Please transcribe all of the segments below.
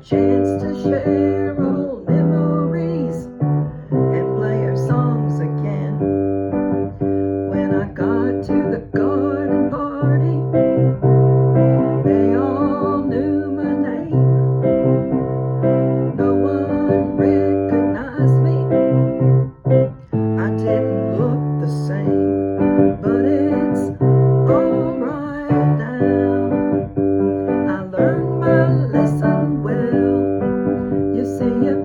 chance to share old memories and play our songs again. When I got to the garden party, they all knew my name. No one recognized me. I didn't look the same, but it's alright now. I learned my lesson well. You see, you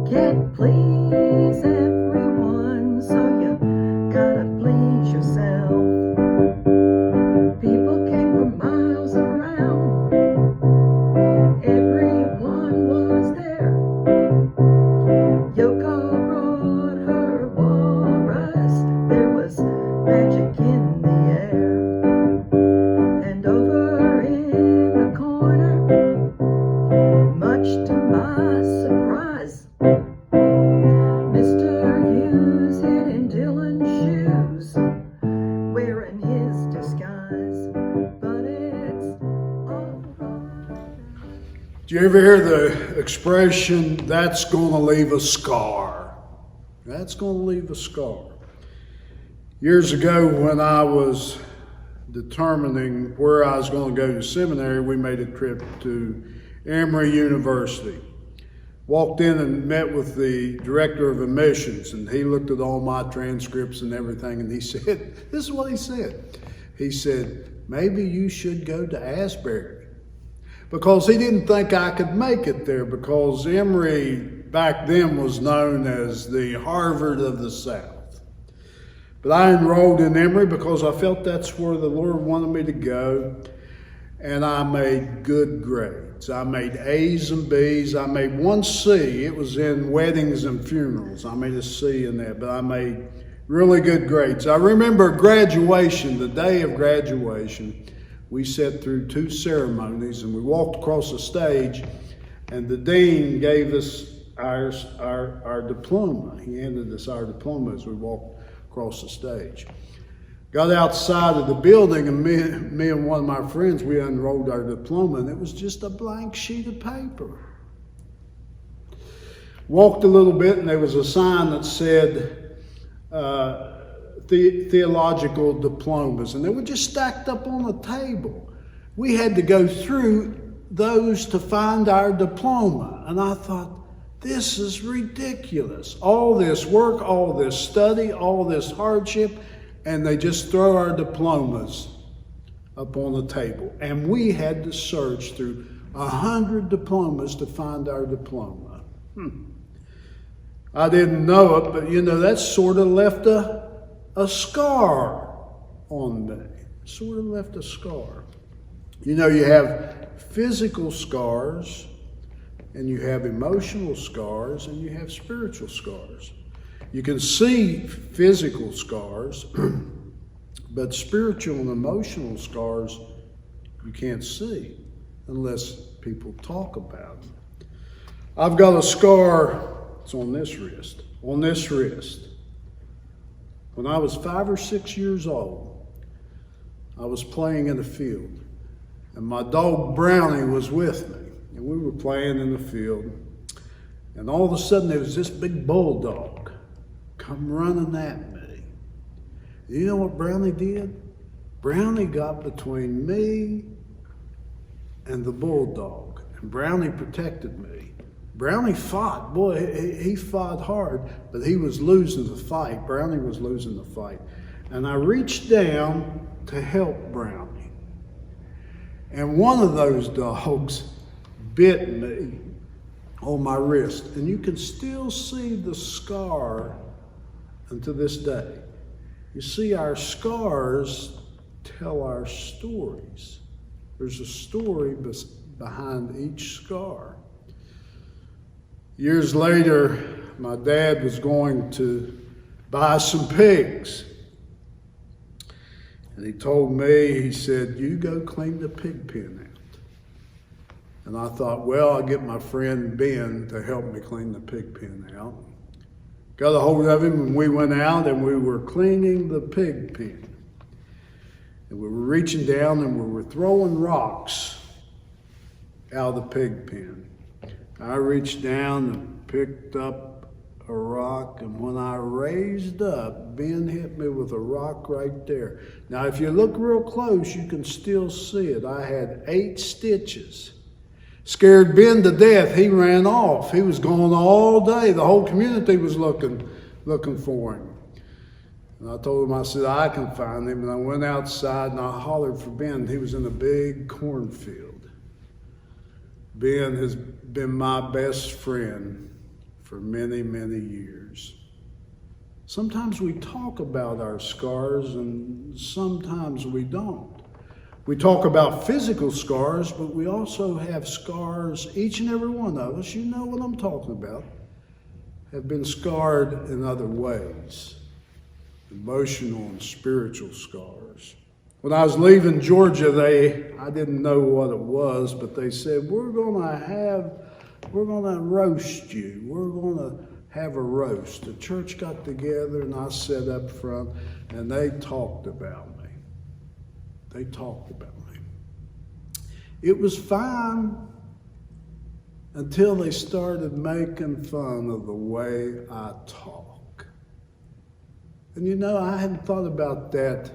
can't please everyone, so you gotta please yourself. People came from miles around, everyone was there. Yoko brought her walrus, there was magic in the air. And over in the corner, much to my surprise, Mr. Hughes hid in Dylan's shoes, wearing his disguise. But it's alright. Do you ever hear the expression, that's going to leave a scar? That's going to leave a scar. Years ago, when I was determining where I was going to go to seminary, we made a trip to Emory University. Walked in and met with the director of admissions, and he looked at all my transcripts and everything, and he said, this is what he said. He said, maybe you should go to Asbury. Because he didn't think I could make it there, because Emory back then was known as the Harvard of the South. But I enrolled in Emory because I felt that's where the Lord wanted me to go, and I made good grades. I made A's and B's. I made one C. It was in weddings and funerals. I made a C in that, but I made really good grades. I remember graduation, the day of graduation, we sat through 2 ceremonies, and we walked across the stage, and the dean gave us our diploma. He handed us our diploma as we walked across the stage. Got outside of the building, and me and one of my friends, we unrolled our diploma, and it was just a blank sheet of paper. Walked a little bit, and there was a sign that said theological diplomas, and they were just stacked up on a table. We had to go through those to find our diploma, and I thought, this is ridiculous. All this work, all this study, all this hardship, and they just throw our diplomas up on the table. And we had to search through 100 diplomas to find our diploma. I didn't know it, but that sort of left a scar on me. Sort of left a scar. You have physical scars, and you have emotional scars, and you have spiritual scars. You can see physical scars, but spiritual and emotional scars you can't see unless people talk about them. I've got a scar, it's on this wrist. On this wrist. When I was 5 or 6 years old, I was playing in the field, and my dog Brownie was with me. And we were playing in the field, and all of a sudden there was this big bulldog come running at me. You know what Brownie did? Brownie got between me and the bulldog, and Brownie protected me. Brownie fought. Boy, he fought hard, but he was losing the fight. Brownie was losing the fight. And I reached down to help Brownie. And one of those dogs bit me on my wrist, and you can still see the scar unto this day. You see, our scars tell our stories. There's a story behind each scar. Years later, my dad was going to buy some pigs, and he told me, he said, you go clean the pig pen out. And I thought, well, I'll get my friend Ben to help me clean the pig pen out. Got a hold of him, and we went out, and we were cleaning the pig pen. And we were reaching down, and we were throwing rocks out of the pig pen. I reached down and picked up a rock, and when I raised up, Ben hit me with a rock right there. Now, if you look real close, you can still see it. I had 8 stitches. Scared Ben to death. He ran off. He was gone all day. The whole community was looking for him. And I told him, I said, I can find him. And I went outside and I hollered for Ben. He was in a big cornfield. Ben has been my best friend for many, many years. Sometimes we talk about our scars and sometimes we don't. We talk about physical scars, but we also have scars, each and every one of us, you know what I'm talking about, have been scarred in other ways. Emotional and spiritual scars. When I was leaving Georgia, I didn't know what it was, but they said, we're gonna roast you. We're gonna have a roast. The church got together and I sat up front and they talked about me. They talked about me. It was fine until they started making fun of the way I talk. And you know, I hadn't thought about that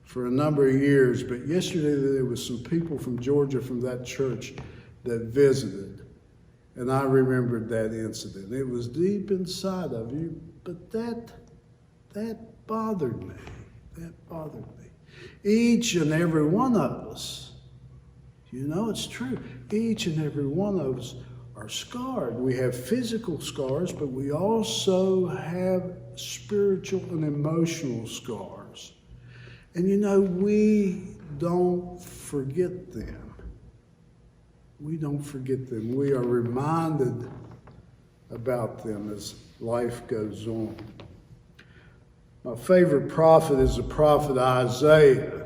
for a number of years, but yesterday there was some people from Georgia from that church that visited. And I remembered that incident. It was deep inside of you, but that bothered me. That bothered me. Each and every one of us, you know it's true, each and every one of us are scarred. We have physical scars, but we also have spiritual and emotional scars. And you know, we don't forget them. We don't forget them. We are reminded about them as life goes on. My favorite prophet is the prophet Isaiah.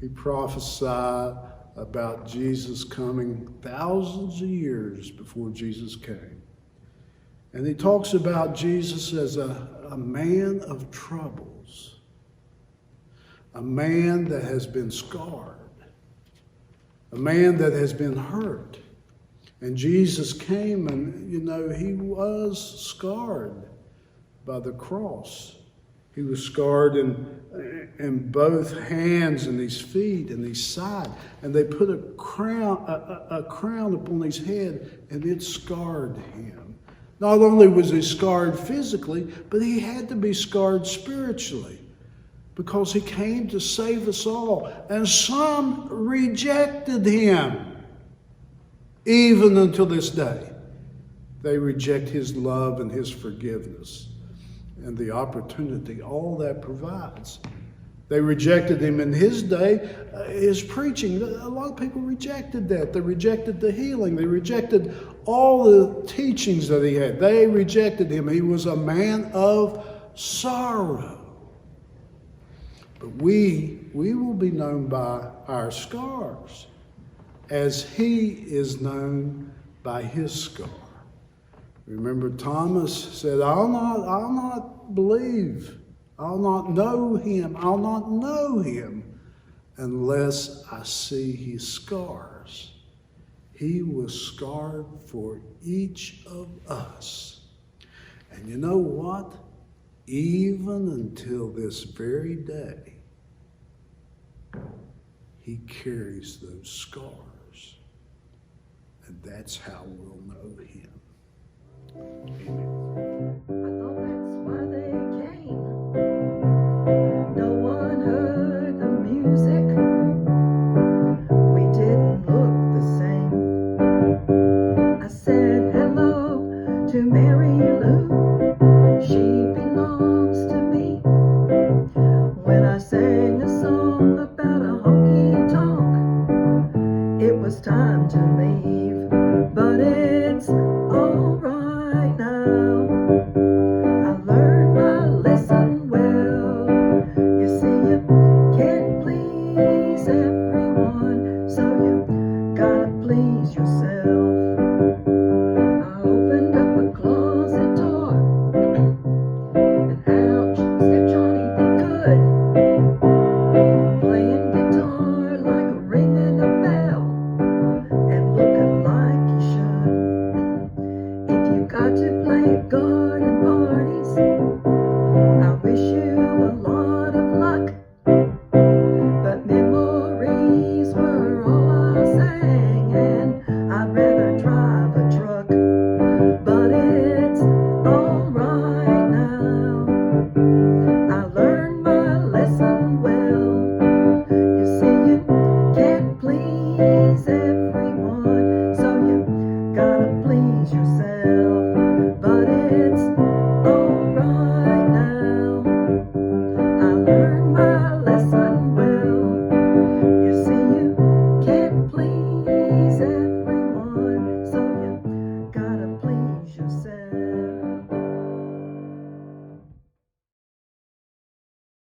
He prophesied about Jesus coming thousands of years before Jesus came. And he talks about Jesus as a man of troubles, a man that has been scarred, a man that has been hurt. And Jesus came and, you know, he was scarred by the cross. He was scarred in both hands and his feet and his side. And they put a crown upon his head, and it scarred him. Not only was he scarred physically, but he had to be scarred spiritually, because he came to save us all. And some rejected him, even until this day. They reject his love and his forgiveness and the opportunity all that provides. They rejected him in his day, his preaching. A lot of people rejected that. They rejected the healing. They rejected all the teachings that he had. They rejected him. He was a man of sorrow. But we will be known by our scars, as he is known by his scar. Remember, Thomas said, I'll not believe. I'll not know him unless I see his scars. He was scarred for each of us. And you know what? Even until this very day, he carries those scars. And that's how we'll know him. Amen. I thought that's why they came. No one heard the music. We didn't look the same. I said hello to Mary Lou. She belongs to me. When I sang a song about a honky tonk, it was time to leave, but it's all right now. I learned my lesson well. You see, you can't please everyone, so you gotta please yourself. I opened up a closet door, and ouch, said Johnny be good, playing guitar like ringing a bell, and looking like said